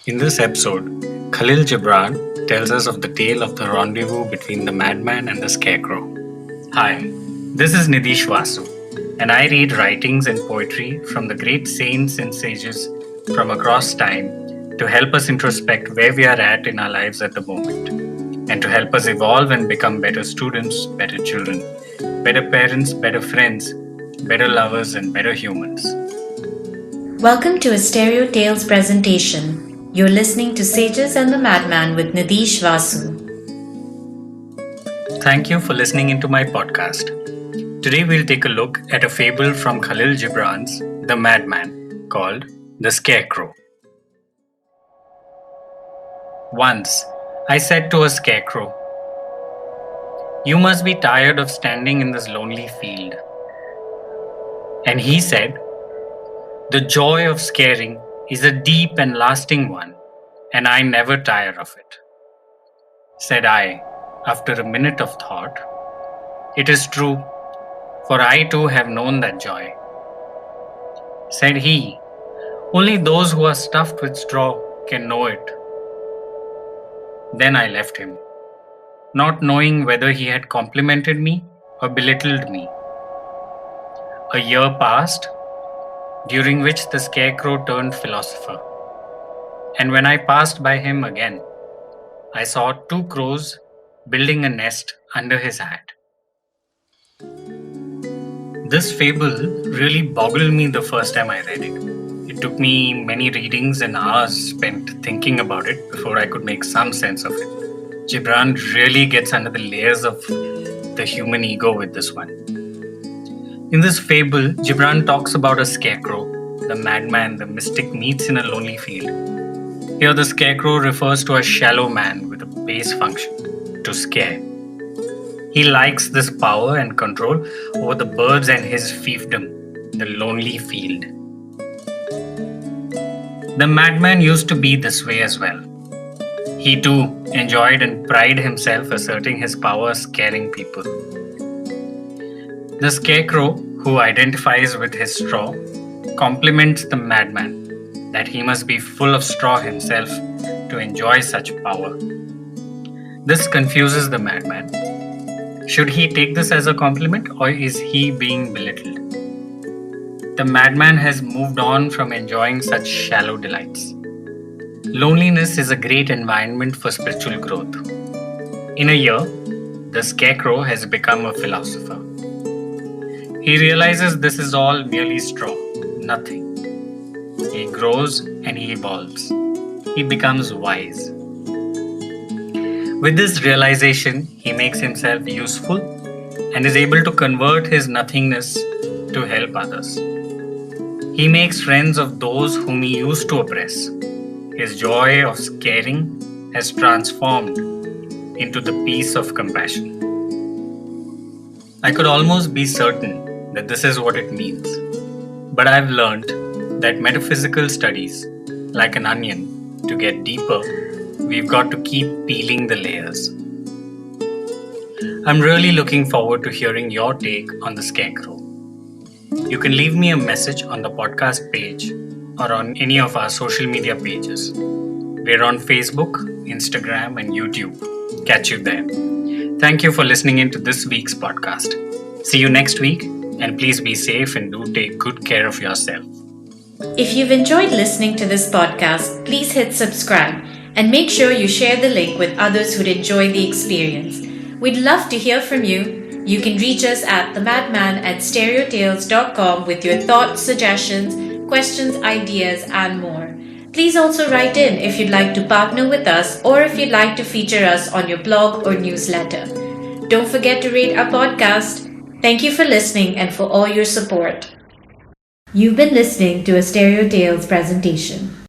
In this episode, Khalil Gibran tells us of the tale of the rendezvous between the Madman and the Scarecrow. Hi, this is Nidish Vasu, and I read writings and poetry from the great saints and sages from across time to help us introspect where we are at in our lives at the moment, and to help us evolve and become better students, better children, better parents, better friends, better lovers, and better humans. Welcome to a Stereo Tales presentation. You're listening to Sages and the Madman with Nidish Vasu. Thank you for listening into my podcast. Today we'll take a look at a fable from Khalil Gibran's The Madman called The Scarecrow. Once, I said to a scarecrow, "You must be tired of standing in this lonely field." And he said, "The joy of scaring is a deep and lasting one, and I never tire of it." Said I, after a minute of thought, "It is true, for I too have known that joy." Said he, "Only those who are stuffed with straw can know it." Then I left him, not knowing whether he had complimented me or belittled me. A year passed, during which the scarecrow turned philosopher. And when I passed by him again, I saw two crows building a nest under his hat. This fable really boggled me the first time I read it. It took me many readings and hours spent thinking about it before I could make some sense of it. Gibran really gets under the layers of the human ego with this one. In this fable, Gibran talks about a scarecrow, the madman, the mystic meets in a lonely field. Here the scarecrow refers to a shallow man with a base function, to scare. He likes this power and control over the birds and his fiefdom, the lonely field. The madman used to be this way as well. He too enjoyed and prided himself asserting his power scaring people. The scarecrow, who identifies with his straw, compliments the madman that he must be full of straw himself to enjoy such power. This confuses the madman. Should he take this as a compliment, or is he being belittled? The madman has moved on from enjoying such shallow delights. Loneliness is a great environment for spiritual growth. In a year, the scarecrow has become a philosopher. He realizes this is all merely straw, nothing. He grows and he evolves. He becomes wise. With this realization, he makes himself useful and is able to convert his nothingness to help others. He makes friends of those whom he used to oppress. His joy of scaring has transformed into the peace of compassion. I could almost be certain that this is what it means. But I've learned that metaphysical studies, like an onion, to get deeper, we've got to keep peeling the layers. I'm really looking forward to hearing your take on the scarecrow. You can leave me a message on the podcast page or on any of our social media pages. We're on Facebook, Instagram, and YouTube. Catch you there. Thank you for listening into this week's podcast. See you next week. And please be safe and do take good care of yourself. If you've enjoyed listening to this podcast, please hit subscribe and make sure you share the link with others who'd enjoy the experience. We'd love to hear from you. You can reach us at themadman@stereotales.com with your thoughts, suggestions, questions, ideas, and more. Please also write in if you'd like to partner with us or if you'd like to feature us on your blog or newsletter. Don't forget to rate our podcast. Thank you for listening and for all your support. You've been listening to a Stereo Tales presentation.